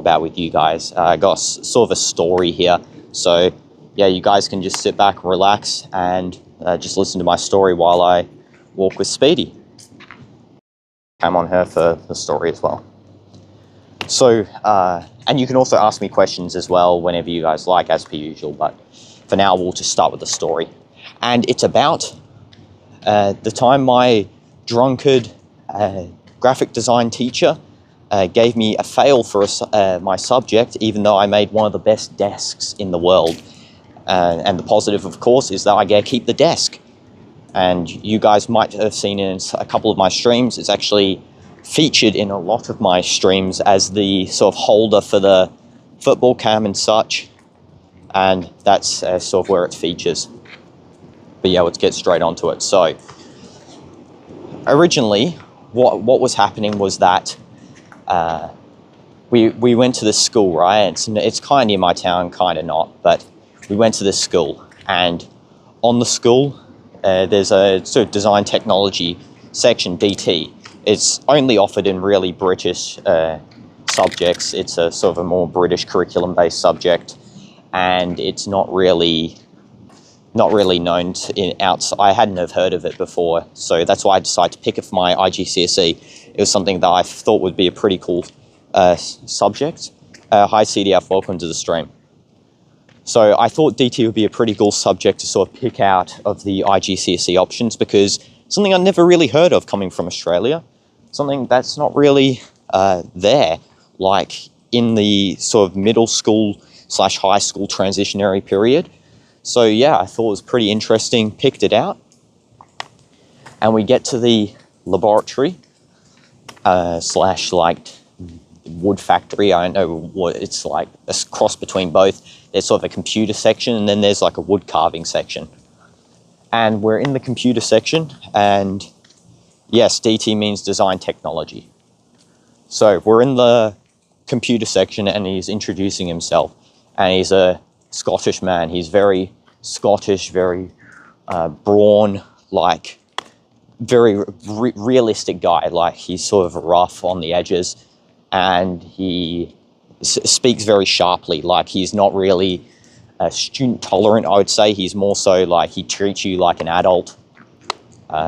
about with you guys. I got sort of a story here, so yeah, you guys can just sit back, relax, and just listen to my story while I walk with Speedy. I'm on her for the story as well. So, and you can also ask me questions as well whenever you guys like, as per usual, but for now we'll just start with the story. And it's about the time my drunkard graphic design teacher gave me a fail for my subject, even though I made one of the best desks in the world. And the positive, of course, is that I get to keep the desk. And you guys might have seen it in a couple of my streams. It's actually featured in a lot of my streams as the sort of holder for the football cam and such. And that's sort of where it features. But yeah, let's get straight onto it. So, originally, what was happening was that we went to this school, right? It's kind of near my town, kind of not, but we went to this school, and on the school, there's a sort of design technology section, DT. It's only offered in really British subjects. It's a sort of a more British curriculum-based subject, and it's not really known outside. I hadn't have heard of it before, so that's why I decided to pick it for my IGCSE. It was something that I thought would be a pretty cool subject. Hi CDF, welcome to the stream. So I thought DT would be a pretty cool subject to sort of pick out of the IGCSE options, because something I'd never really heard of coming from Australia, something that's not really there, like in the sort of middle school / high school transitionary period. So yeah, I thought it was pretty interesting, picked it out, and we get to the laboratory / like wood factory. I don't know what it's like, a cross between both. There's sort of a computer section, and then there's like a wood carving section. And we're in the computer section, and yes, DT means design technology. So we're in the computer section, and he's introducing himself, and he's a Scottish man. He's very Scottish, very brawn, like very realistic guy. Like he's sort of rough on the edges, and he speaks very sharply. Like he's not really student tolerant, I would say. He's more so like he treats you like an adult.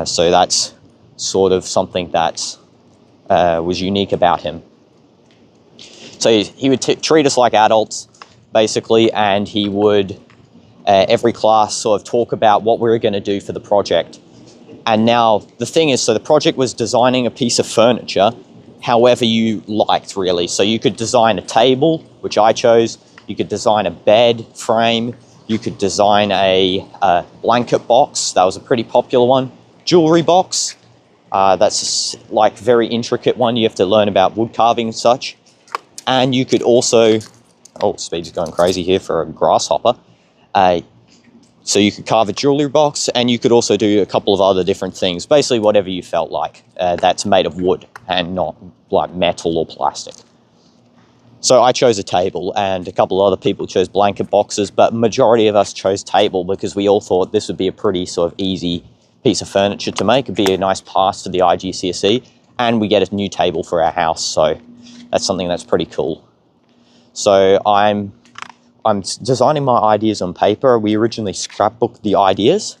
So that's sort of something that was unique about him. So he would treat us like adults, basically, and he would every class sort of talk about what we were going to do for the project. And now the thing is, so the project was designing a piece of furniture however you liked, really. So you could design a table, which I chose. You could design a bed frame. You could design a blanket box. That was a pretty popular one. Jewelry box. That's like very intricate one. You have to learn about wood carving and such. And you could also, oh, Speed's going crazy here for a grasshopper. So you could carve a jewelry box, and you could also do a couple of other different things. Basically, whatever you felt like that's made of wood and not like metal or plastic. So I chose a table, and a couple of other people chose blanket boxes, but majority of us chose table because we all thought this would be a pretty sort of easy piece of furniture to make. It'd be a nice pass for the IGCSE, and we get a new table for our house. So that's something that's pretty cool. So I'm designing my ideas on paper. We originally scrapbooked the ideas,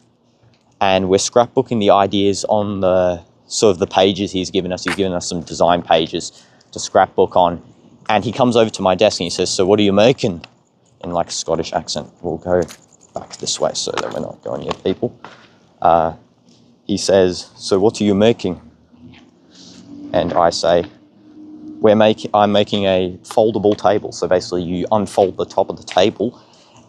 and we're scrapbooking the ideas on the sort of the pages he's given us. He's given us some design pages to scrapbook on, and he comes over to my desk and he says, "So what are you making?" In like a Scottish accent. We'll go back this way so that we're not going near people. He says, "So what are you making?" And I say, I'm making a foldable table. So basically you unfold the top of the table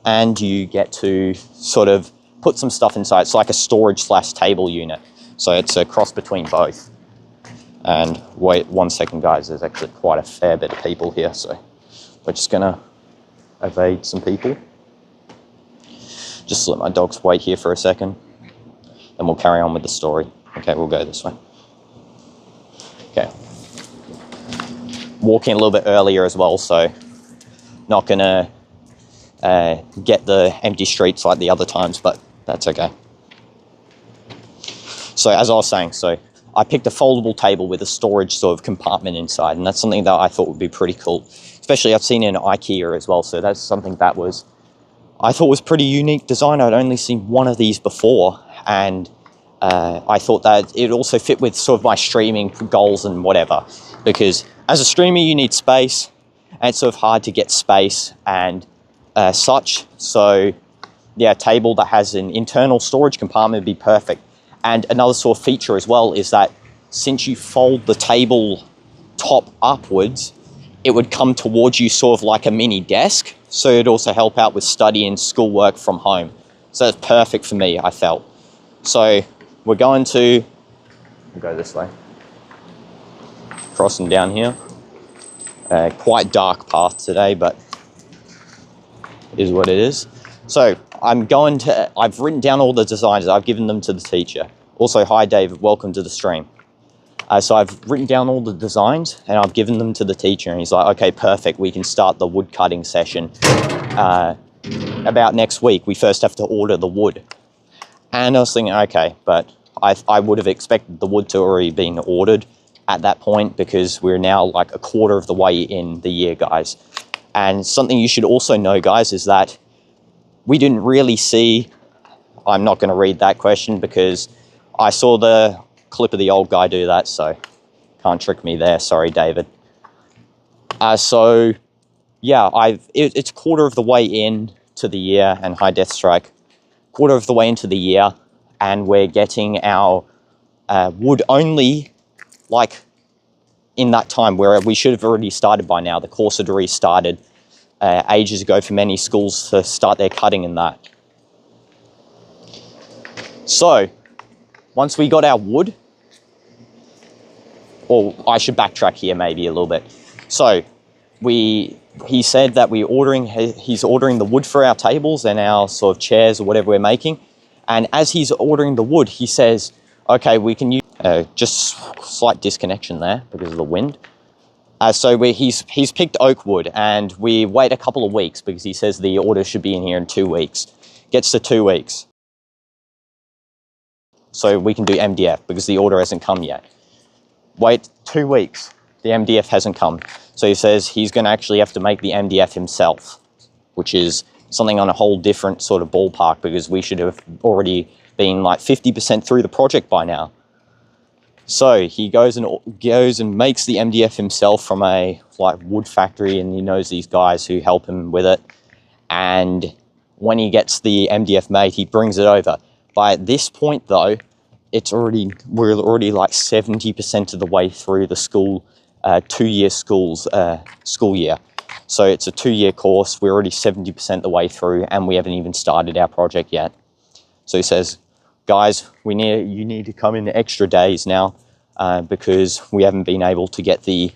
and you get to sort of put some stuff inside. It's like a storage / table unit. So it's a cross between both. And wait 1 second, guys, there's actually quite a fair bit of people here. So we're just gonna evade some people. Just let my dogs wait here for a second, and we'll carry on with the story. Okay, we'll go this way. Okay. Walking a little bit earlier as well, so not gonna get the empty streets like the other times, but that's okay. So as I was saying, so I picked a foldable table with a storage sort of compartment inside, and that's something that I thought would be pretty cool. especially I've seen it in IKEA as well. So that's something that I thought was pretty unique design. I'd only seen one of these before, and I thought that it also fit with sort of my streaming goals and whatever, because as a streamer you need space, and it's sort of hard to get space and such. So yeah, a table that has an internal storage compartment would be perfect. And another sort of feature as well is that since you fold the table top upwards, it would come towards you sort of like a mini desk. So it'd also help out with study and schoolwork from home. So that's perfect for me, I felt. So we're going to go this way, crossing down here. Quite dark path today, but it is what it is. So I've written down all the designs. I've given them to the teacher. Also, hi David, welcome to the stream. So I've written down all the designs and I've given them to the teacher, and he's like, okay, perfect. We can start the wood cutting session about next week. We first have to order the wood. And I was thinking, okay, but I would have expected the wood to already been ordered at that point, because we're now like a quarter of the way in the year, guys. And something you should also know, guys, is that we didn't really see, I'm not going to read that question because I saw the clip of the old guy do that, so can't trick me there. Sorry, David. So yeah, it's a quarter of the way in to the year, and hi Death Strike, quarter of the way into the year, and we're getting our wood only like in that time, where we should have already started by now. The course had already started ages ago for many schools to start their cutting and that. So once we got our wood, or I should backtrack here maybe a little bit. So he said that he's ordering the wood for our tables and our sort of chairs or whatever we're making. And as he's ordering the wood, he says, okay, we can use, just slight disconnection there because of the wind. So he's picked oak wood, and we wait a couple of weeks because he says the order should be in here in 2 weeks. Gets to 2 weeks. So we can do MDF because the order hasn't come yet. Wait 2 weeks, the MDF hasn't come. So he says he's going to actually have to make the MDF himself, which is something on a whole different sort of ballpark, because we should have already been like 50% through the project by now. So he goes and makes the MDF himself from a like wood factory, and he knows these guys who help him with it. And when he gets the MDF made, he brings it over. By this point though, we're already like 70% of the way through the school, 2-year school year. So it's a 2-year course. We're already 70% the way through, and we haven't even started our project yet. So he says, guys, you need to come in extra days now because we haven't been able to get the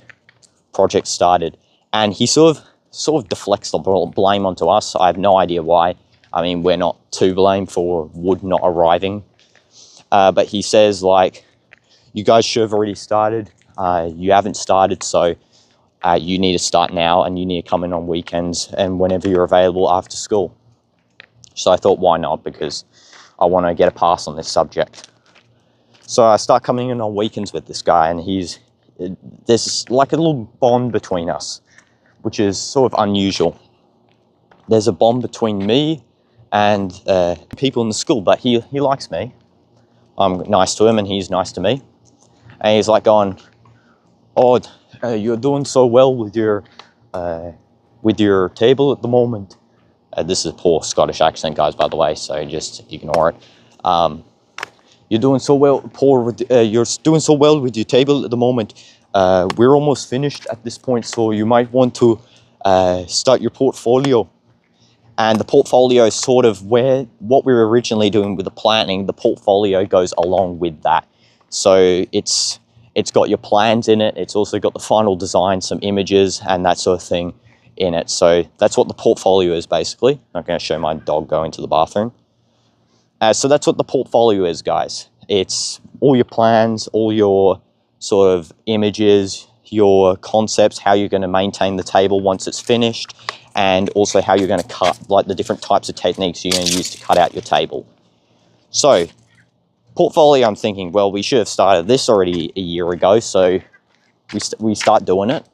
project started. And he sort of deflects the blame onto us. I have no idea why. I mean, we're not to blame for wood not arriving. But he says, like, you guys should have already started. You haven't started, so you need to start now, and you need to come in on weekends and whenever you're available after school. So I thought, why not? Because I want to get a pass on this subject. So I start coming in on weekends with this guy, and there's like a little bond between us, which is sort of unusual. There's a bond between me and people in the school, but he likes me. I'm nice to him and he's nice to me. And he's like going, oh, you're doing so well with your table at the moment. This is a poor Scottish accent, guys, by the way, so just ignore it. You're doing so well, you're doing so well with your table at the moment. We're almost finished at this point, so you might want to start your portfolio. And the portfolio is sort of what we were originally doing with the planning. The portfolio goes along with that. So it's got your plans in it. It's also got the final design, some images and that sort of thing in it. So that's what the portfolio is basically. I'm going to show my dog going to the bathroom. So that's what the portfolio is, guys. It's all your plans, all your sort of images, your concepts, how you're going to maintain the table once it's finished, and also how you're going to cut, like the different types of techniques you're going to use to cut out your table. So portfolio, I'm thinking, well, we should have started this already a year ago, so we start doing it.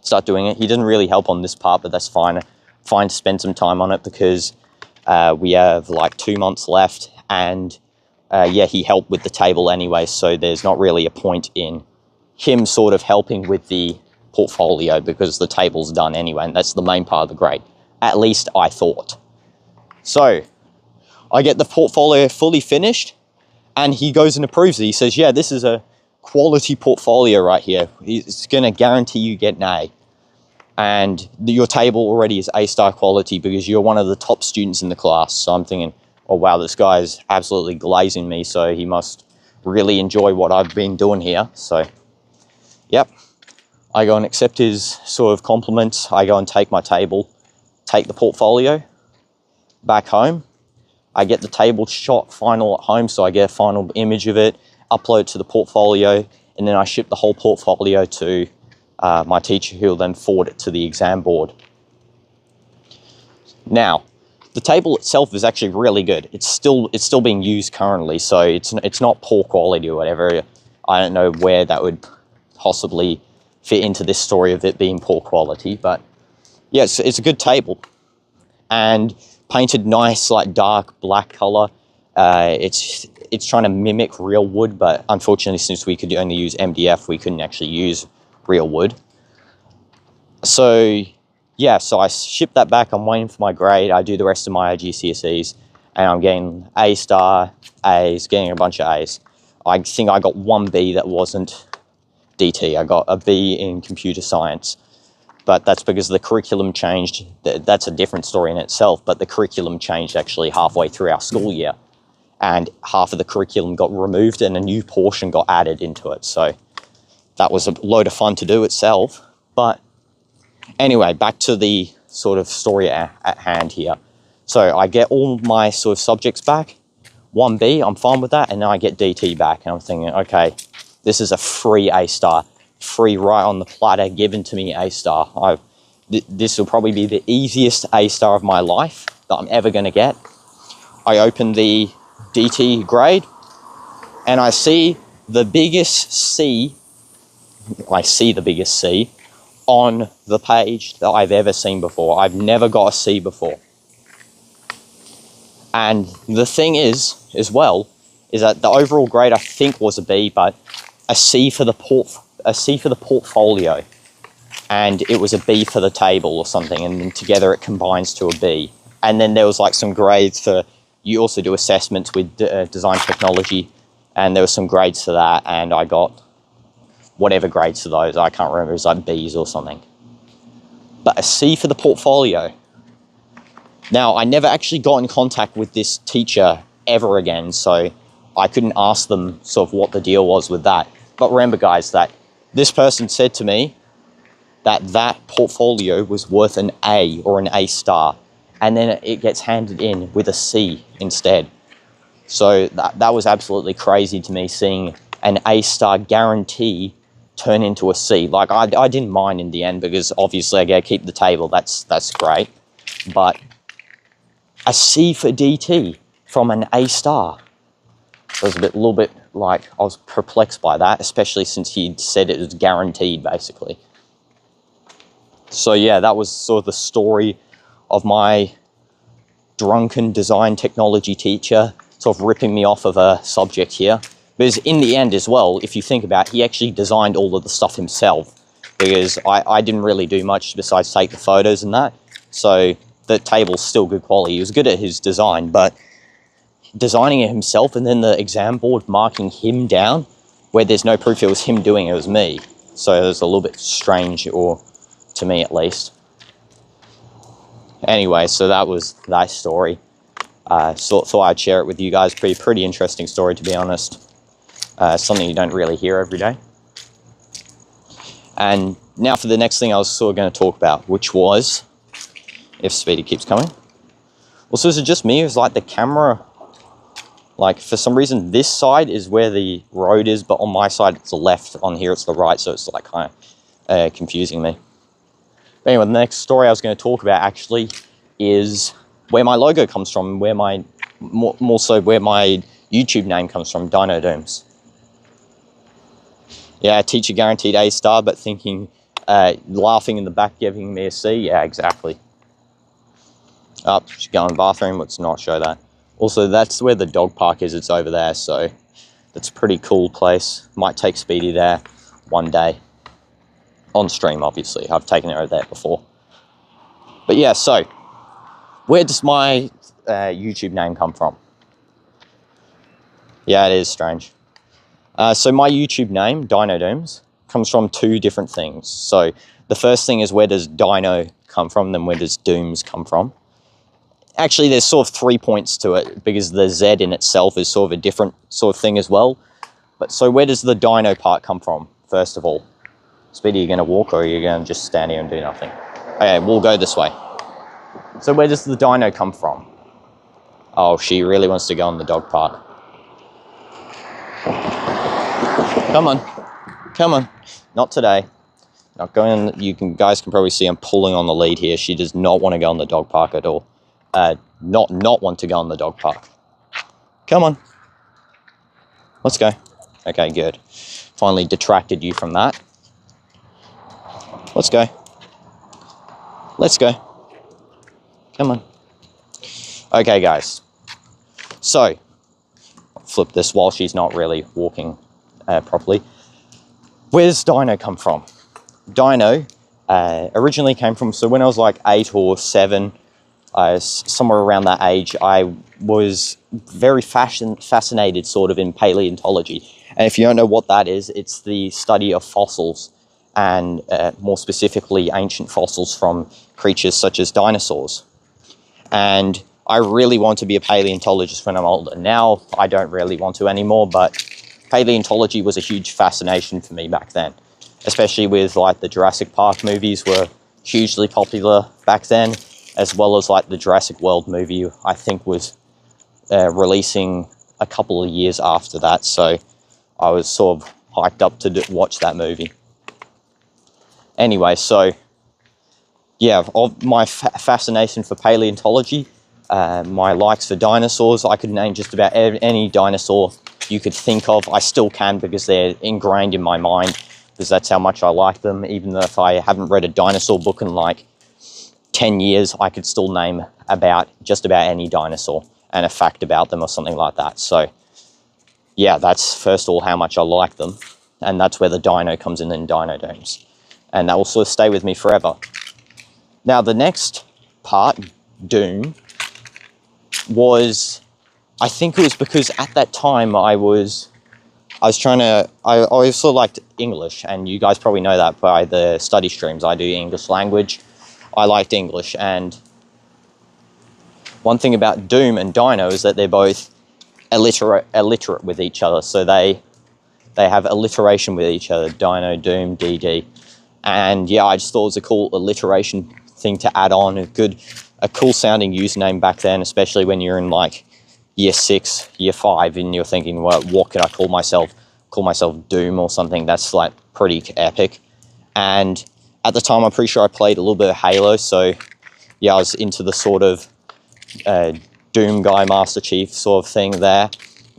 start doing it. He didn't really help on this part, but that's fine. Fine to spend some time on it because we have like 2 months left, and yeah, he helped with the table anyway, so there's not really a point in him sort of helping with the portfolio because the table's done anyway, and that's the main part of the grade. At least I thought. So I get the portfolio fully finished, and he goes and approves it. He says, yeah, this is a quality portfolio right here. It's going to guarantee you get an A. And your table already is A-star quality because you're one of the top students in the class. So I'm thinking, oh wow, this guy is absolutely glazing me, so he must really enjoy what I've been doing here. So, yep. I go and accept his sort of compliments. I go and take my table, take the portfolio back home. I get the table shot final at home, so I get a final image of it, upload it to the portfolio, and then I ship the whole portfolio to my teacher, who will then forward it to the exam board. Now, the table itself is actually really good. It's still being used currently, so it's not poor quality or whatever. I don't know where that would possibly fit into this story of it being poor quality, but yeah, it's a good table, and painted nice, like dark black color. It's trying to mimic real wood, but unfortunately, since we could only use MDF, we couldn't actually use real wood. So yeah, so I ship that back. I'm waiting for my grade. I do the rest of my GCSEs, and I'm getting A-star, A's, getting a bunch of A's. I think I got one B that wasn't DT. I got a B in computer science, but that's because the curriculum changed. That's a different story in itself, but the curriculum changed actually halfway through our school year, and half of the curriculum got removed and a new portion got added into it. So that was a load of fun to do itself. But anyway, back to the sort of story at hand here. So I get all my sort of subjects back, 1B, I'm fine with that, and then I get DT back, and I'm thinking, okay, this is a free A-star, free right on the platter, given to me A-star. This will probably be the easiest A-star of my life that I'm ever going to get. I open the DT grade, and I see the biggest C. I see the biggest C on the page that I've ever seen before. I've never got a C before. And the thing is, as well, is that the overall grade I think was a B, but a C for the portfolio, and it was a B for the table or something, and then together it combines to a B. And then there was like some grades for, you also do assessments with design technology, and there were some grades for that, and I got whatever grades for those. I can't remember, it was like B's or something. But a C for the portfolio. Now, I never actually got in contact with this teacher ever again, so I couldn't ask them sort of what the deal was with that. But remember, guys, that this person said to me that that portfolio was worth an A or an A-star, and then it gets handed in with a C instead. So that was absolutely crazy to me, seeing an A-star guarantee turn into a C. Like, I didn't mind in the end, because obviously I get to keep the table, that's great. But a C for DT from an A-star. I was a little bit like, I was perplexed by that, especially since he'd said it was guaranteed, basically. So yeah, that was sort of the story of my drunken design technology teacher sort of ripping me off of a subject here. Because in the end as well, if you think about it, he actually designed all of the stuff himself, because I didn't really do much besides take the photos and that. So the table's still good quality. He was good at his design, but designing it himself and then the exam board marking him down where there's no proof it was him doing it, was me. So it was a little bit strange, or to me at least. Anyway, so that was that story. Thought I'd share it with you guys. Pretty interesting story, to be honest. Something you don't really hear every day. And now for the next thing I was sort of going to talk about, which was, if Speedy keeps coming. Well, so is it just me? It was like the camera, like for some reason this side is where the road is, but on my side it's the left, on here it's the right, so it's like kind of confusing me. But anyway, the next story I was going to talk about actually is where my logo comes from, where my, more so where my YouTube name comes from, DinoDoomz. Yeah, teacher guaranteed A-star, but thinking Laughing in the back, giving me a C. Yeah, exactly. Oh, she's going to the bathroom. Let's not show that. Also, that's where the dog park is. It's over there, so that's a pretty cool place. Might take Speedy there one day. On stream, obviously. I've taken her there before. But yeah, so where does my YouTube name come from? Yeah, it is strange. So my YouTube name, DinoDoomz, comes from two different things. So the first thing is, where does Dino come from? Then where does Doomz come from? Actually, there's sort of 3 points to it, because the Z in itself is sort of a different sort of thing as well. But so where does the Dino part come from, first of all? Speedy, are you going to walk, or are you going to just stand here and do nothing? Okay, we'll go this way. So where does the Dino come from? Oh, she really wants to go in the dog park. Come on. Come on. Not today. Not going. Guys can probably see I'm pulling on the lead here. She does not want to go in the dog park at all. Not want to go in the dog park. Come on. Let's go. Okay, good. Finally detracted you from that. Let's go. Let's go. Come on. Okay, guys. So, I'll flip this while she's not really walking properly. Where does Dino come from? Dino originally came from, so when I was like 8 or 7, somewhere around that age, I was very fascinated sort of in paleontology. And if you don't know what that is, it's the study of fossils, and more specifically ancient fossils from creatures such as dinosaurs. And I really want to be a paleontologist when I'm older. Now I don't really want to anymore, but paleontology was a huge fascination for me back then, especially with like the Jurassic Park movies were hugely popular back then, as well as like the Jurassic World movie, I think was releasing a couple of years after that. So I was sort of hyped up to watch that movie. Anyway, so yeah, of my fascination for paleontology, my likes for dinosaurs, I could name just about any dinosaur you could think of. I still can, because they're ingrained in my mind, because that's how much I like them. Even though if I haven't read a dinosaur book in like 10 years, I could still name just about any dinosaur and a fact about them or something like that. So yeah, that's first of all how much I like them, and that's where the Dino comes in DinoDoomz. And that will sort of stay with me forever. Now, the next part, Doom, was, I think it was because at that time I always sort of liked English, and you guys probably know that by the study streams. I do English language. I liked English, and one thing about Doom and Dino is that they're both alliterate with each other. So they have alliteration with each other, Dino, Doom, DD. And yeah, I just thought it was a cool alliteration thing to add on. A cool sounding username back then, especially when you're in like year 6, year 5, and you're thinking, well, what could I call myself? Call myself Doom or something. That's like pretty epic. And at the time, I'm pretty sure I played a little bit of Halo. So yeah, I was into the sort of Doom guy, Master Chief sort of thing there.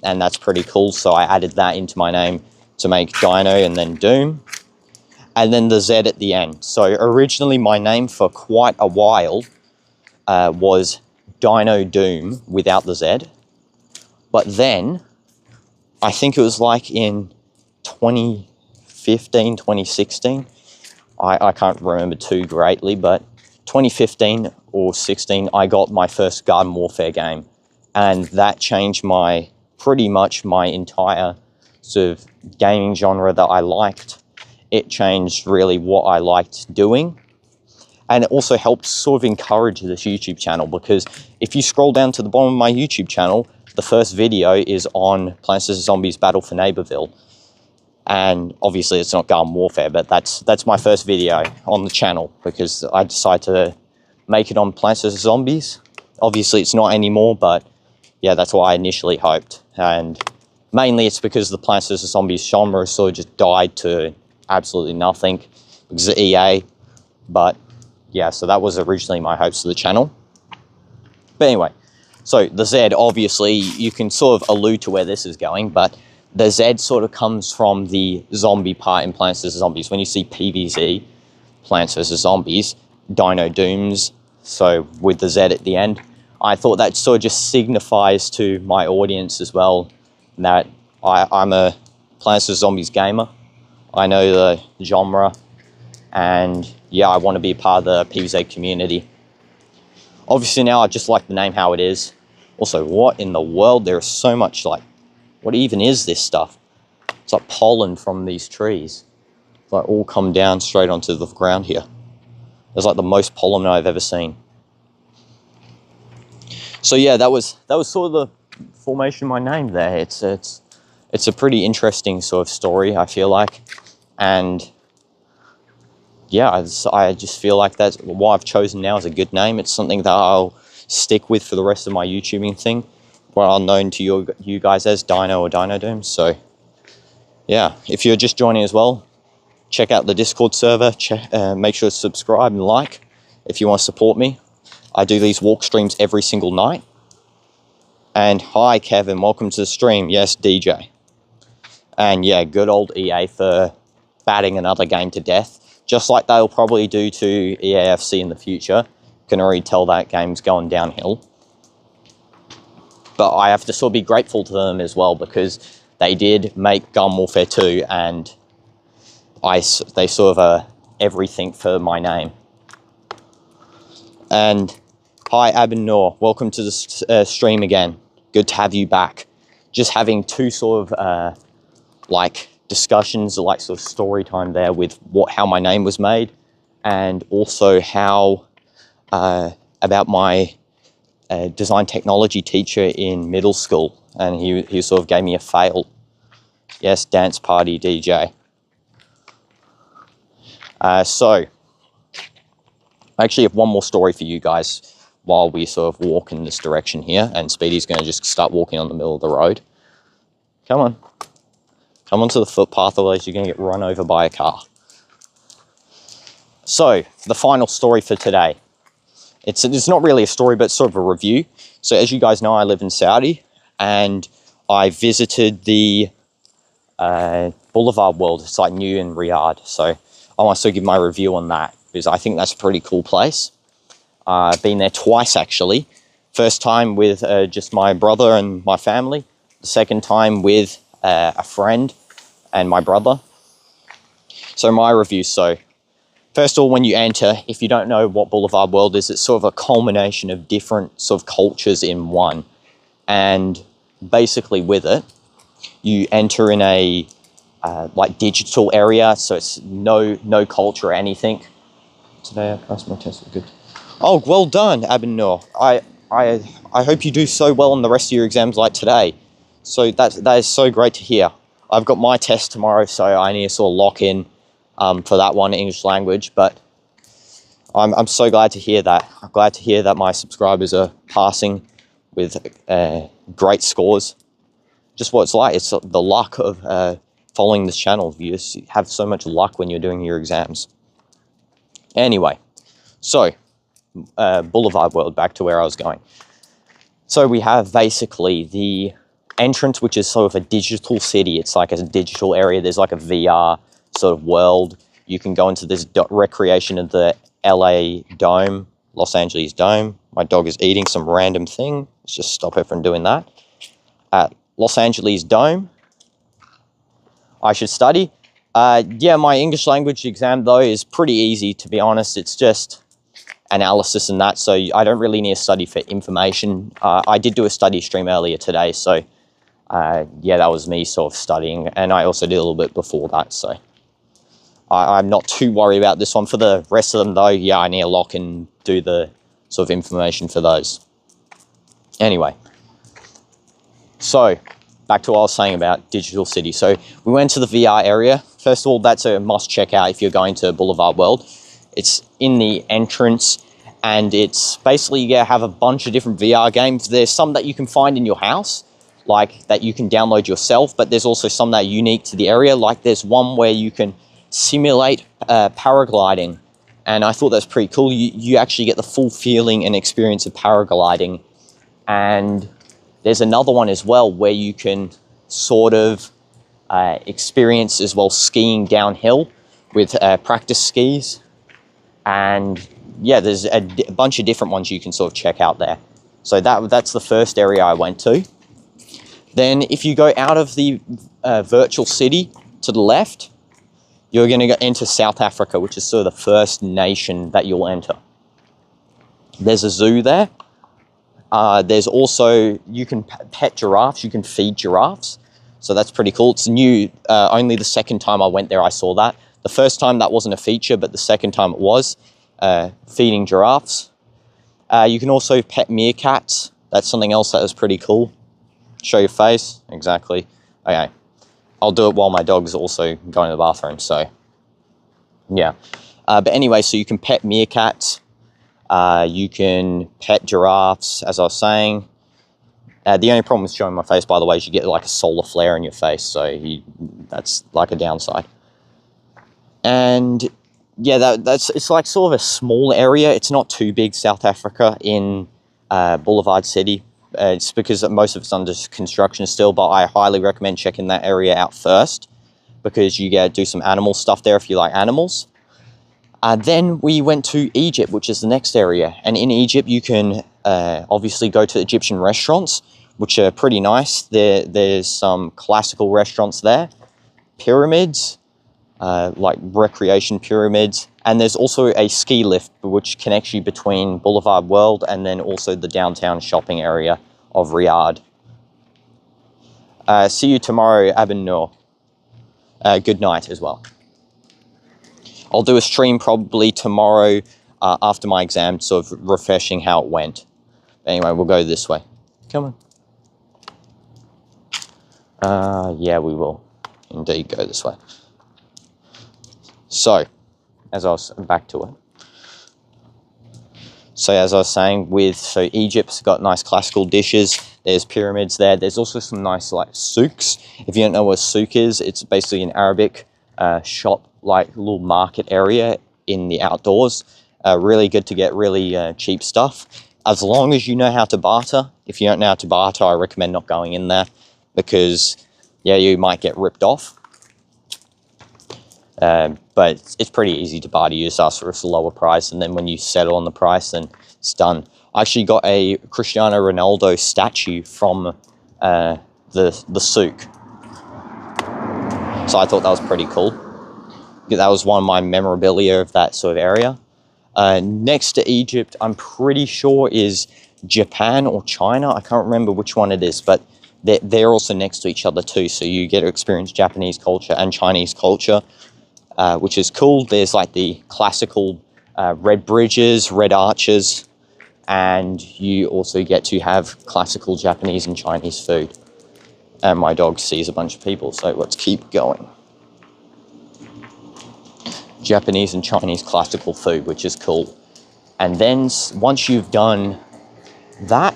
And that's pretty cool. So I added that into my name to make Dino and then Doom. And then the Z at the end. So originally my name for quite a while was DinoDoom without the Z. But then, I think it was like in 2015, 2016, I can't remember too greatly, but 2015 or 16, I got my first Garden Warfare game. And that changed pretty much my entire sort of gaming genre that I liked. It changed really what I liked doing. And it also helped sort of encourage this YouTube channel, because if you scroll down to the bottom of my YouTube channel, the first video is on Plants vs. Zombies Battle for Neighborville. And obviously it's not Garden Warfare, but that's my first video on the channel, because I decided to make it on Plants vs. Zombies. Obviously it's not anymore, but yeah, that's what I initially hoped. And mainly it's because the Plants vs. Zombies genre sort of just died to absolutely nothing because of EA. But yeah, so that was originally my hopes for the channel. But anyway, so the Z, obviously you can sort of allude to where this is going, but the Z sort of comes from the zombie part in Plants vs. Zombies. When you see PVZ, Plants vs Zombies, DinoDoomz, so with the Z at the end. I thought that sort of just signifies to my audience as well that I'm a Plants vs Zombies gamer. I know the genre, and yeah, I want to be a part of the PvZ community. Obviously now I just like the name how it is. Also, what in the world? There is so much, like, what even is this stuff? It's like pollen from these trees. It's like all come down straight onto the ground here. There's like the most pollen I've ever seen. So yeah, that was sort of the formation of my name there. It's a pretty interesting sort of story, I feel like. And yeah, I just feel like that's what I've chosen now is a good name. It's something that I'll stick with for the rest of my YouTubing thing, what I'm known to you guys as Dino or DinoDoomz. So yeah, if you're just joining as well, check out the Discord server. Make sure to subscribe and like if you want to support me. I do these walk streams every single night. And hi Kevin, welcome to the stream. Yes, DJ. And yeah, good old EA for batting another game to death, just like they'll probably do to EAFC in the future. Can already tell that game's going downhill. But I have to sort of be grateful to them as well, because they did make Gun Warfare 2, and they sort of are everything for my name. And hi Abin Noor, welcome to the stream again. Good to have you back. Just having two sort of like discussions, like sort of story time there with how my name was made, and also how about my design technology teacher in middle school, and he sort of gave me a fail. Yes, dance party DJ. So I actually have one more story for you guys while we sort of walk in this direction here, and Speedy's going to just start walking on the middle of the road. Come on. Come onto the footpath, otherwise you're going to get run over by a car. So, the final story for today. It's not really a story, but sort of a review. So, as you guys know, I live in Saudi, and I visited the Boulevard World. It's like new in Riyadh. So, I want to give my review on that, because I think that's a pretty cool place. I've been there twice, actually. First time with just my brother and my family. The second time with a friend and my brother. So my review. So first of all, when you enter, if you don't know what Boulevard World is, it's sort of a culmination of different sort of cultures in one. And basically with it, you enter in a like digital area, so it's no culture or anything. Today I passed my test. Good. Oh, well done, Abin Noor. I hope you do so well on the rest of your exams like today. So that is so great to hear. I've got my test tomorrow, so I need to sort of lock in for that one, English language. But I'm so glad to hear that. I'm glad to hear that my subscribers are passing with great scores. Just what it's like. It's the luck of following this channel. You just have so much luck when you're doing your exams. Anyway, so Boulevard World, back to where I was going. So we have basically the entrance, which is sort of a digital city. It's like a digital area. There's like a VR sort of world. You can go into this recreation of the LA Dome, Los Angeles Dome. My dog is eating some random thing. Let's just stop her from doing that. At Los Angeles Dome, I should study. Yeah, my English language exam, though, is pretty easy, to be honest. It's just analysis and that, so I don't really need to study for information. I did do a study stream earlier today, so yeah, that was me sort of studying, and I also did a little bit before that, so I'm not too worried about this one. For the rest of them, though, yeah, I need to lock and do the sort of information for those. Anyway, so back to what I was saying about Digital City. So we went to the VR area. First of all, that's a must check out if you're going to Boulevard World. It's in the entrance, and it's basically you have a bunch of different VR games. There's some that you can find in your house, like that you can download yourself, but there's also some that are unique to the area. Like there's one where you can simulate paragliding, and I thought that's pretty cool. You actually get the full feeling and experience of paragliding. And there's another one as well where you can sort of experience as well skiing downhill with practice skis. And yeah, there's a bunch of different ones you can sort of check out there. So that's the first area I went to. Then if you go out of the virtual city to the left, you're going to enter South Africa, which is sort of the first nation that you'll enter. There's a zoo there. There's also, you can pet giraffes, you can feed giraffes. So that's pretty cool. It's new, only the second time I went there I saw that. The first time that wasn't a feature, but the second time it was, feeding giraffes. You can also pet meerkats. That's something else that was pretty cool. Show your face, exactly. Okay, I'll do it while my dog's also going to the bathroom, so yeah. But anyway, so you can pet meerkats. You can pet giraffes, as I was saying. The only problem with showing my face, by the way, is you get like a solar flare in your face, so that's like a downside. And yeah, it's like sort of a small area. It's not too big, South Africa, in Boulevard City. It's because most of it's under construction still, but I highly recommend checking that area out first, because you get to do some animal stuff there if you like animals. Then we went to Egypt, which is the next area. And in Egypt, you can obviously go to Egyptian restaurants, which are pretty nice. There's some classical restaurants there, pyramids, like recreation pyramids. And there's also a ski lift, which connects you between Boulevard World and then also the downtown shopping area of Riyadh. See you tomorrow, Aben Noor. Good night as well. I'll do a stream probably tomorrow after my exam, sort of refreshing how it went. Anyway, we'll go this way. Come on. Yeah, we will indeed go this way. So, back to it. So as I was saying, Egypt's got nice classical dishes. There's pyramids there. There's also some nice like souks. If you don't know what a souk is, it's basically an Arabic shop, like little market area in the outdoors. Really good to get really cheap stuff, as long as you know how to barter. If you don't know how to barter, I recommend not going in there, because yeah, you might get ripped off. But it's pretty easy to barter. You just ask for a lower price, and then when you settle on the price, then it's done. I actually got a Cristiano Ronaldo statue from the souk, so I thought that was pretty cool. That was one of my memorabilia of that sort of area. Next to Egypt, I'm pretty sure is Japan or China. I can't remember which one it is, but they're also next to each other too, so you get to experience Japanese culture and Chinese culture, which is cool. There's like the classical red bridges, red arches, and you also get to have classical Japanese and Chinese food. And my dog sees a bunch of people, so let's keep going. Japanese and Chinese classical food, which is cool. And then once you've done that,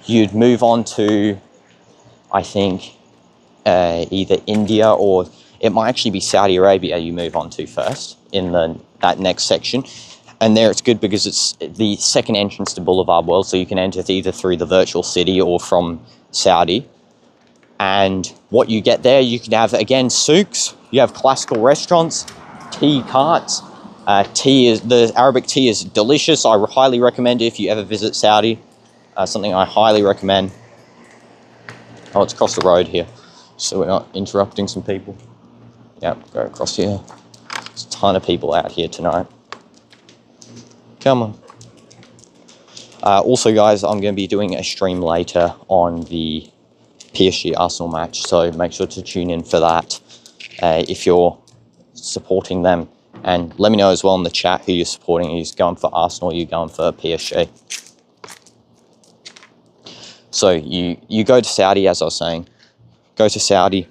you'd move on to, I think, either India, or it might actually be Saudi Arabia you move on to first in that next section. And there it's good because it's the second entrance to Boulevard World, so you can enter either through the virtual city or from Saudi. And what you get there, you can have, again, souks, you have classical restaurants, tea carts. The Arabic tea is delicious. I highly recommend it if you ever visit Saudi. Something I highly recommend. Oh, it's across the road here, so we're not interrupting some people. Yep, go across here. There's a ton of people out here tonight. Come on. Also, guys, I'm going to be doing a stream later on the PSG Arsenal match, so make sure to tune in for that if you're supporting them. And let me know as well in the chat who you're supporting. Are you going for Arsenal, or are you going for PSG? So you go to Saudi, as I was saying. Go to Saudi.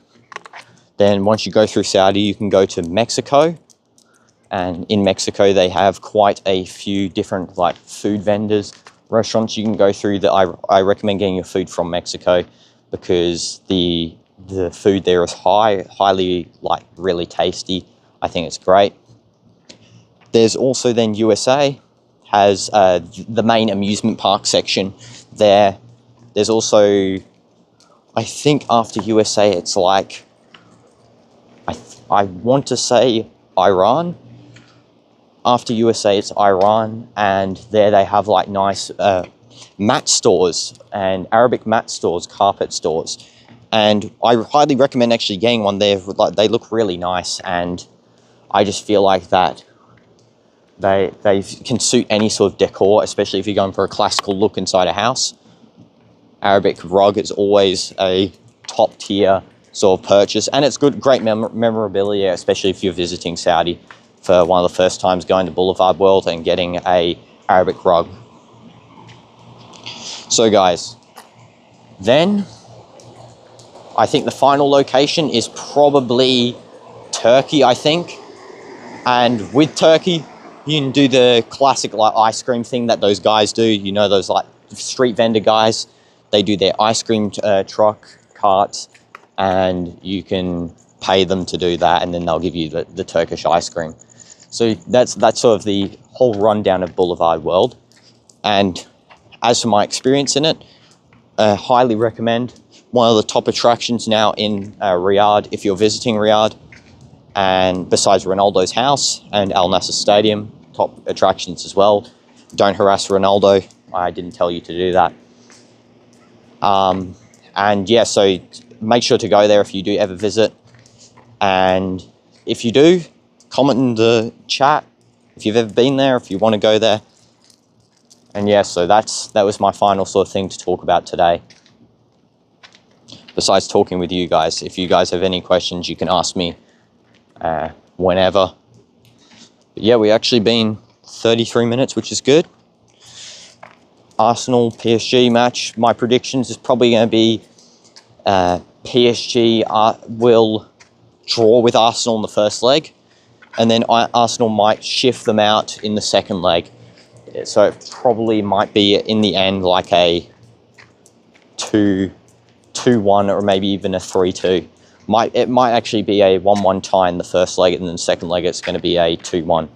Then once you go through Saudi, you can go to Mexico. And in Mexico, they have quite a few different like food vendors, restaurants you can go through. That I recommend getting your food from Mexico, because the food there is highly like really tasty. I think it's great. There's also then USA has the main amusement park section there. There's also, I think after USA, it's like, I want to say Iran. after USA, it's Iran, and there they have like nice mat stores and Arabic mat stores, carpet stores. And I highly recommend actually getting one there. Like, they look really nice, and I just feel like that they can suit any sort of decor, especially if you're going for a classical look inside a house. Arabic rug is always a top tier sort of purchase, and it's great memorabilia, especially if you're visiting Saudi for one of the first times going to Boulevard World and getting a Arabic rug. So guys, then I think the final location is probably Turkey, I think. And with Turkey, you can do the classic like ice cream thing that those guys do. You know, those like street vendor guys. They do their ice cream truck carts, and you can pay them to do that, and then they'll give you the Turkish ice cream. So that's sort of the whole rundown of Boulevard World. And as for my experience in it, highly recommend. One of the top attractions now in Riyadh, if you're visiting Riyadh, and besides Ronaldo's house and Al Nassr Stadium, top attractions as well. Don't harass Ronaldo. I didn't tell you to do that. And yeah, so make sure to go there if you do ever visit. And if you do, comment in the chat if you've ever been there, if you want to go there. And yeah, so that was my final sort of thing to talk about today. Besides talking with you guys, if you guys have any questions, you can ask me whenever. But yeah, we actually been 33 minutes, which is good. Arsenal PSG match, my predictions is probably going to be PSG will draw with Arsenal in the first leg, and then Arsenal might shift them out in the second leg. So it probably might be in the end like a 2-1 or maybe even a 3-2. It might actually be a 1-1 tie in the first leg, and then the second leg it's going to be a 2-1.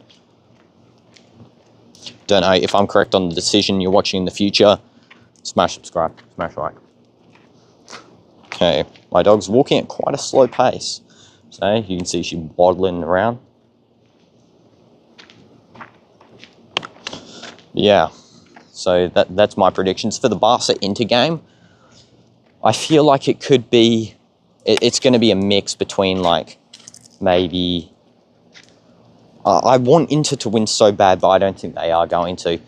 Don't know if I'm correct on the decision. You're watching in the future. Smash subscribe, smash like. Okay, my dog's walking at quite a slow pace. So you can see she's waddling around. Yeah, so that's my predictions for the Barca-Inter game. I feel like it could be, it's going to be a mix between like maybe, I want Inter to win so bad, but I don't think they are going to.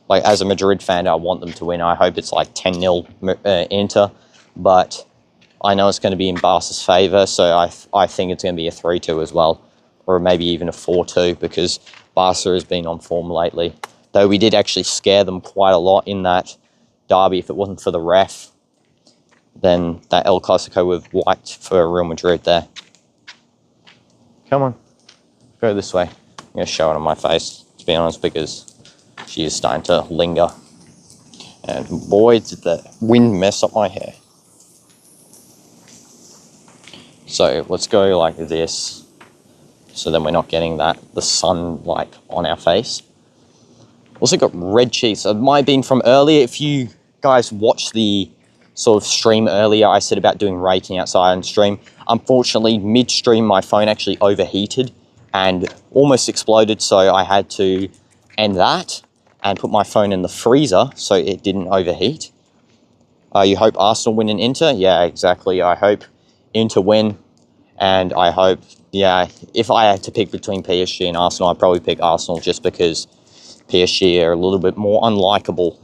Like, as a Madrid fan, I want them to win. I hope it's like 10-0 Inter, but I know it's going to be in Barca's favour, so I think it's going to be a 3-2 as well, or maybe even a 4-2, because Barca has been on form lately. Though we did actually scare them quite a lot in that derby. If it wasn't for the ref, then that El Clasico would have wiped for Real Madrid there. Come on, go this way. I'm going to show it on my face, to be honest, because she is starting to linger. And boy, did the wind mess up my hair. So let's go like this, so then we're not getting the sun like on our face. Also got red cheeks. It might have been from earlier. If you guys watched the sort of stream earlier, I said about doing raking outside on stream. Unfortunately, mid-stream, my phone actually overheated and almost exploded, so I had to end that and put my phone in the freezer so it didn't overheat. You hope Arsenal win and Inter? Yeah, exactly. I hope Inter win, and I hope, yeah, if I had to pick between PSG and Arsenal, I'd probably pick Arsenal just because PSG are a little bit more unlikable,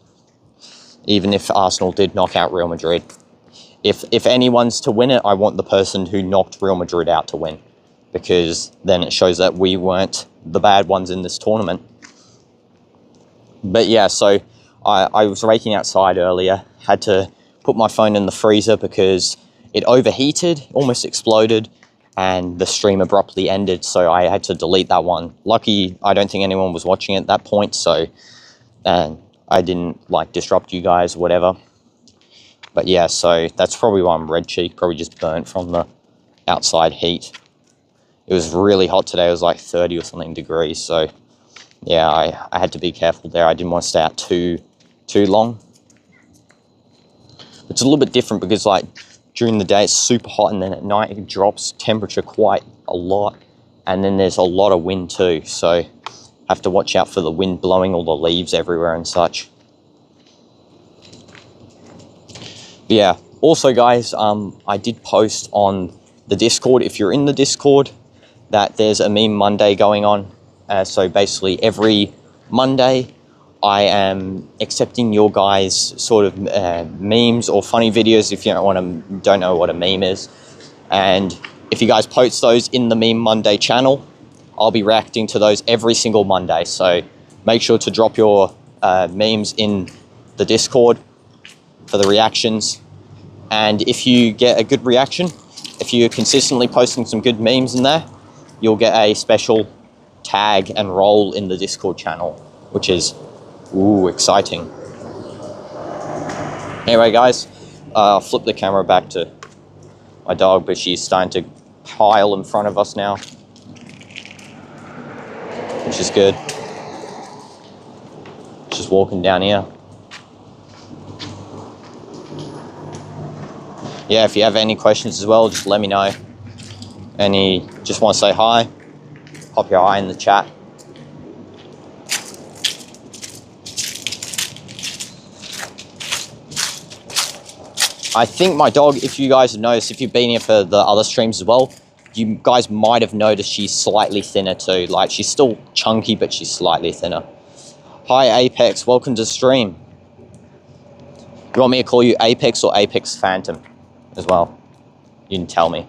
even if Arsenal did knock out Real Madrid. If anyone's to win it, I want the person who knocked Real Madrid out to win, because then it shows that we weren't the bad ones in this tournament. But yeah, so I was raking outside earlier, had to put my phone in the freezer because it overheated, almost exploded, and the stream abruptly ended, so I had to delete that one. Lucky, I don't think anyone was watching at that point, so I didn't like disrupt you guys, whatever. But yeah, so that's probably why I'm red cheek, probably just burnt from the outside heat. It was really hot today, it was like 30 or something degrees, so yeah, I had to be careful there. I didn't want to stay out too long. It's a little bit different because like during the day it's super hot, and then at night it drops temperature quite a lot, and then there's a lot of wind too. So have to watch out for the wind blowing all the leaves everywhere and such. But yeah, also guys, I did post on the Discord, if you're in the Discord, that there's a Meme Monday going on. So basically every Monday I am accepting your guys' sort of memes or funny videos if you don't know what a meme is. And if you guys post those in the Meme Monday channel, I'll be reacting to those every single Monday. So make sure to drop your memes in the Discord for the reactions. And if you get a good reaction, if you're consistently posting some good memes in there, you'll get a special tag and role in the Discord channel, which is exciting. Anyway guys, I'll flip the camera back to my dog, but she's starting to pile in front of us now, which is good. Just walking down here. Yeah, if you have any questions as well, just let me know. Just want to say hi, pop your eye in the chat. I think my dog, if you guys have noticed, if you've been here for the other streams as well, you guys might have noticed she's slightly thinner too. Like, she's still chunky, but she's slightly thinner. Hi Apex, welcome to the stream. You want me to call you Apex or Apex Phantom as well? You can tell me.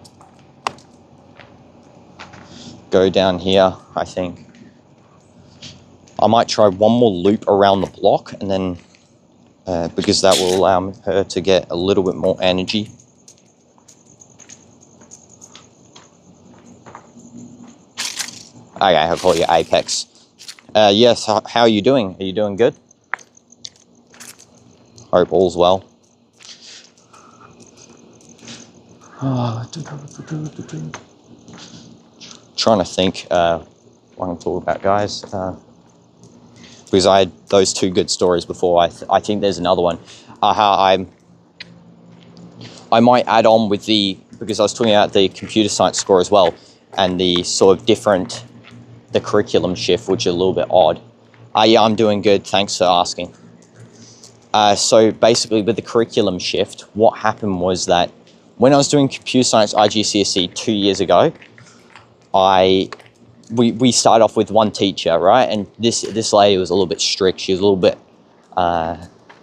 Go down here, I think. I might try one more loop around the block, and then because that will allow her to get a little bit more energy. Okay, I'll call you Apex. Yes, how are you doing? Are you doing good? Hope all's well. Trying to think what I can talk about, guys. Because I had those two good stories before. I think there's another one. I might add on with because I was talking about the computer science score as well, and the sort of the curriculum shift, which is a little bit odd. Yeah, I'm doing good. Thanks for asking. So basically with the curriculum shift, what happened was that when I was doing computer science IGCSE 2 years ago, we started off with one teacher, right? And this lady was a little bit strict. She was a little bit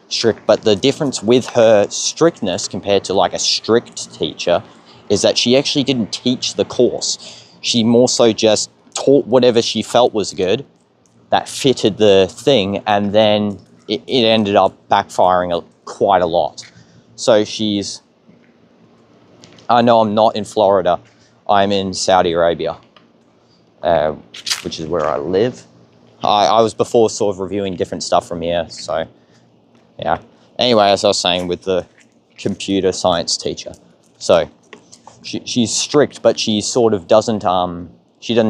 strict, but the difference with her strictness compared to like a strict teacher is that she actually didn't teach the course. She more so just taught whatever she felt was good, that fitted the thing, and then it ended up backfiring quite a lot. So I know I'm not in Florida, I'm in Saudi Arabia, which is where I live. I was before sort of reviewing different stuff from here, so yeah. Anyway, as I was saying with the computer science teacher, so she's strict, but she sort of doesn't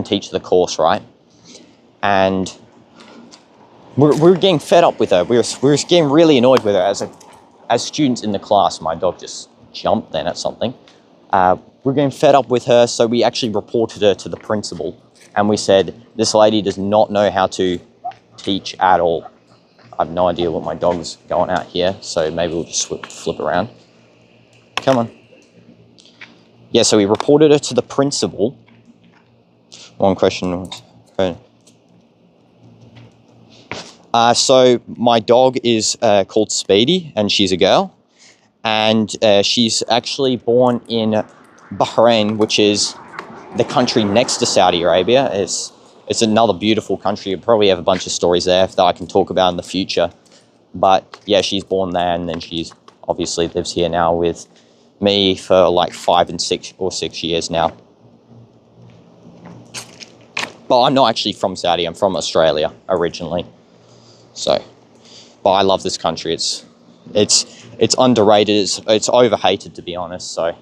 teach the course, right? And we're getting fed up with her. We were getting really annoyed with her as students in the class. My dog just jumped then at something. We're getting fed up with her, so we actually reported her to the principal, and we said, this lady does not know how to teach at all. I have no idea what my dog's going out here, so maybe we'll just flip around. Come on. Yeah, so we reported her to the principal. One question was... so my dog is called Speedy, and she's a girl. And she's actually born in Bahrain, which is the country next to Saudi Arabia. It's another beautiful country. You probably have a bunch of stories there that I can talk about in the future. But yeah, she's born there, and then she's obviously lives here now with me for like 5 and 6 years now. But I'm not actually from Saudi. I'm from Australia originally. So, but I love this country. It's underrated. It's overhated, to be honest. So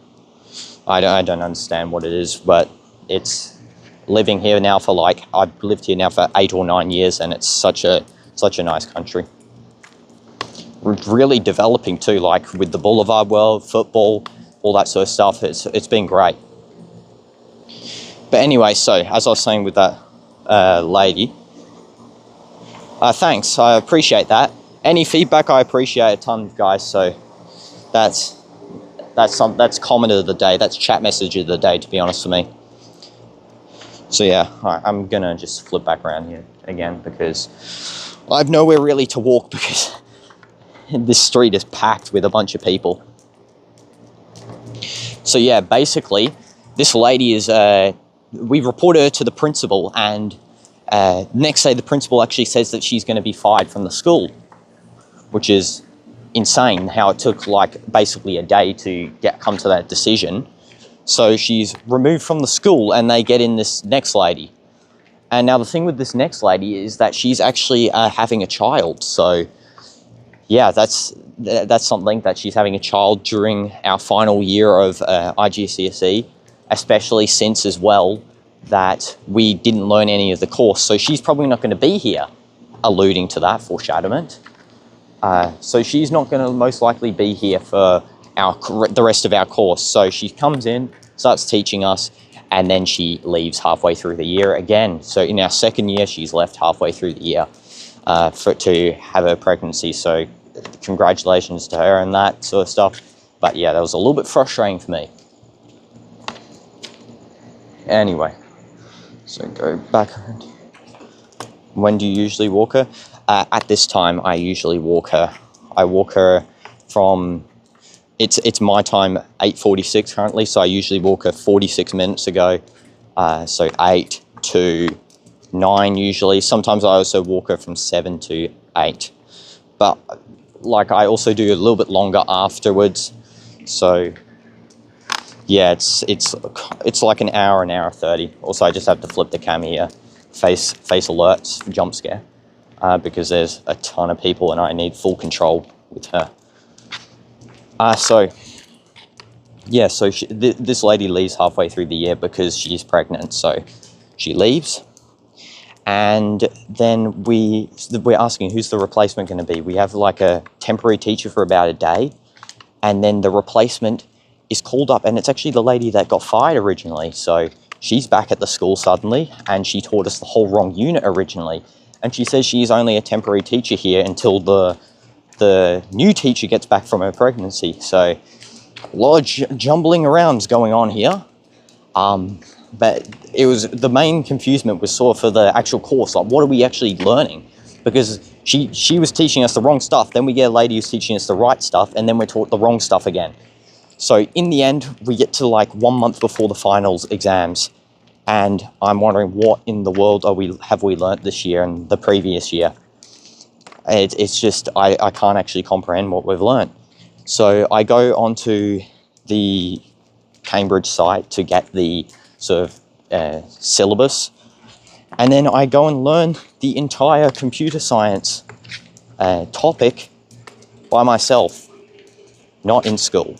I don't understand what it is, but it's living here now for like, I've lived here now for 8 or 9 years, and it's such a nice country. We're really developing too, like with the Boulevard World, football, all that sort of stuff. It's been great. But anyway, so as I was saying with that lady, Thanks, I appreciate that. Any feedback I appreciate a ton, guys. So that's comment of the day. That's chat message of the day, to be honest with me. So yeah, I'm gonna just flip back around here again because I've nowhere really to walk because this street is packed with a bunch of people. So yeah, basically, this lady is, we report her to the principal, and next day the principal actually says that she's going to be fired from the school, which is insane how it took like basically a day to come to that decision. So she's removed from the school and they get in this next lady. And now the thing with this next lady is that she's actually having a child. So yeah, that's something, that she's having a child during our final year of IGCSE, especially since as well that we didn't learn any of the course. So she's probably not going to be here, alluding to that foreshadowment. So she's not going to most likely be here for the rest of our course. So she comes in, starts teaching us, and then she leaves halfway through the year again. So in our second year, she's left halfway through the year to have her pregnancy. So congratulations to her and that sort of stuff. But yeah, that was a little bit frustrating for me. Anyway, so go back. When do you usually walk her? At this time, I usually walk her. I walk her from, it's my time, 8:46 currently, so I usually walk her 46 minutes ago. So 8 to 9 usually. Sometimes I also walk her from 7 to 8. But like I also do a little bit longer afterwards. So yeah, it's like an hour 30. Also, I just have to flip the camera here. Face alerts, jump scare. Because there's a ton of people and I need full control with her. So this lady leaves halfway through the year because she's pregnant. So she leaves, and then we're asking who's the replacement going to be. We have like a temporary teacher for about a day, and then the replacement is called up, and it's actually the lady that got fired originally. So she's back at the school suddenly, and she taught us the whole wrong unit originally. And she says she's only a temporary teacher here until the new teacher gets back from her pregnancy. So a lot of jumbling around going on here. But it was, the main confusement was sort of for the actual course. Like, what are we actually learning? Because she was teaching us the wrong stuff. Then we get a lady who's teaching us the right stuff, and then we're taught the wrong stuff again. So in the end, we get to like 1 month before the finals exams. And I'm wondering what in the world have we learnt this year and the previous year. It's just, I can't actually comprehend what we've learnt. So I go onto the Cambridge site to get the sort of syllabus. And then I go and learn the entire computer science topic by myself, not in school.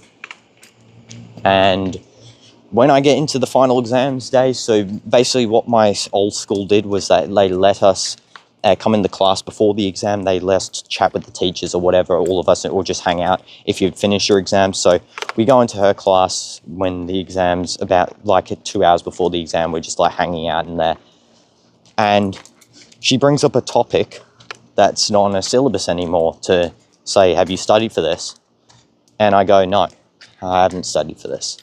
And when I get into the final exams day, so basically what my old school did was that they let us come in the class before the exam. They let us chat with the teachers or whatever, all of us, or just hang out if you'd finished your exams. So we go into her class when the exam's about like 2 hours before the exam. We're just like hanging out in there. And she brings up a topic that's not on her syllabus anymore to say, have you studied for this? And I go, no, I haven't studied for this.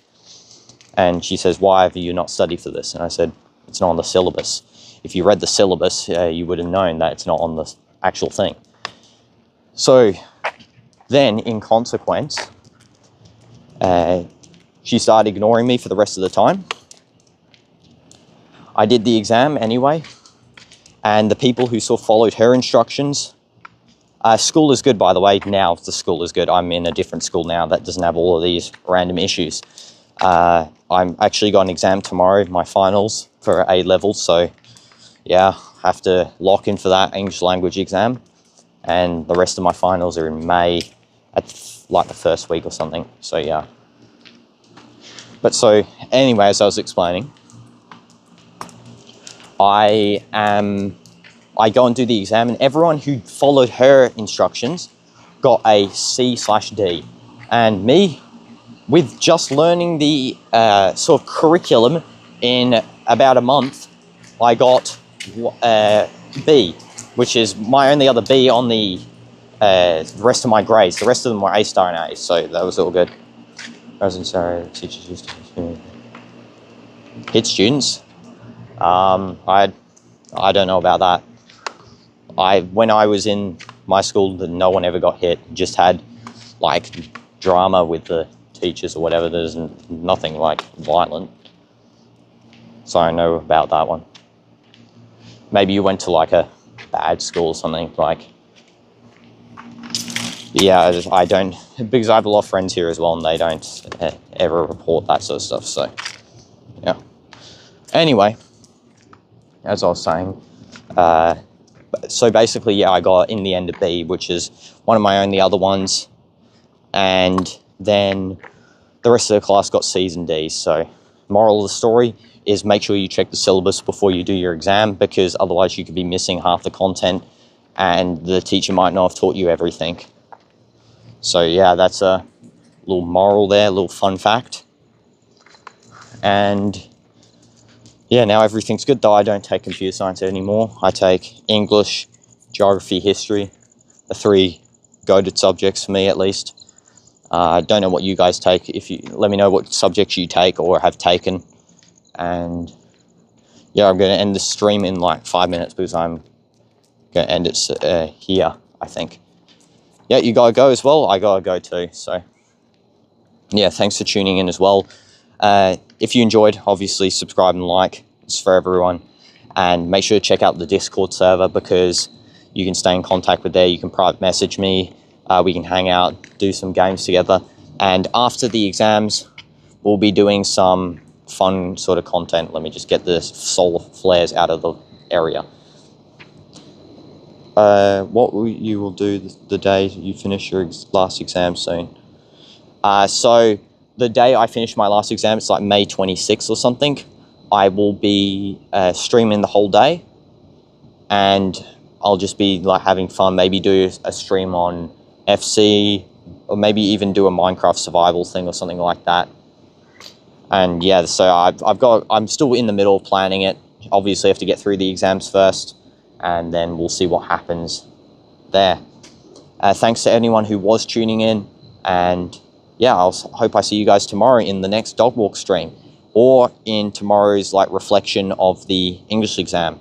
And she says, why have you not studied for this? And I said, it's not on the syllabus. If you read the syllabus, you would have known that it's not on the actual thing. So then, in consequence, she started ignoring me for the rest of the time. I did the exam anyway, and the people who sort of followed her instructions, school is good, by the way. Now the school is good. I'm in a different school now that doesn't have all of these random issues. I'm actually got an exam tomorrow, my finals for A level, so yeah, have to lock in for that English language exam, and the rest of my finals are in May at like the first week or something, so yeah. But so anyway, as I was explaining, I go and do the exam, and everyone who followed her instructions got a C/D, and me, with just learning the sort of curriculum in about a month, I got B. which is my only other B on the rest of my grades. The rest of them were A star and A, so that was all good. Sorry, teachers used to hit students. I don't know about that. When I was in my school, no one ever got hit. Just had like drama with the teachers or whatever. There's nothing like violent. So I know about that one. Maybe you went to like a bad school or something like. Yeah, I don't, because I have a lot of friends here as well, and they don't ever report that sort of stuff. So yeah. Anyway, as I was saying, so basically, yeah, I got in the end a B, which is one of my only other ones, and then the rest of the class got C's and D's. So moral of the story is make sure you check the syllabus before you do your exam, because otherwise you could be missing half the content and the teacher might not have taught you everything. So yeah, that's a little moral there, a little fun fact. And yeah, now everything's good, though I don't take computer science anymore. I take English, geography, history, the 3 goated subjects for me at least. I don't know what you guys take. If you let me know what subjects you take or have taken. And yeah, I'm going to end the stream in like 5 minutes because I'm going to end it here, I think. Yeah, you gotta go as well. I gotta go too. So yeah, thanks for tuning in as well. If you enjoyed, obviously subscribe and like. It's for everyone. And make sure to check out the Discord server, because you can stay in contact with there. You can private message me. We can hang out, do some games together. And after the exams, we'll be doing some fun sort of content. Let me just get the solar flares out of the area. What you will do the day you finish your last exam soon. So the day I finish my last exam, it's like May 26th or something, I will be streaming the whole day, and I'll just be like having fun, maybe do a stream on FC, or maybe even do a Minecraft survival thing or something like that. And yeah, so I'm still in the middle of planning it. Obviously I have to get through the exams first, and then we'll see what happens there. Thanks to anyone who was tuning in, and yeah, I hope I see you guys tomorrow in the next dog walk stream, or in tomorrow's like reflection of the English exam.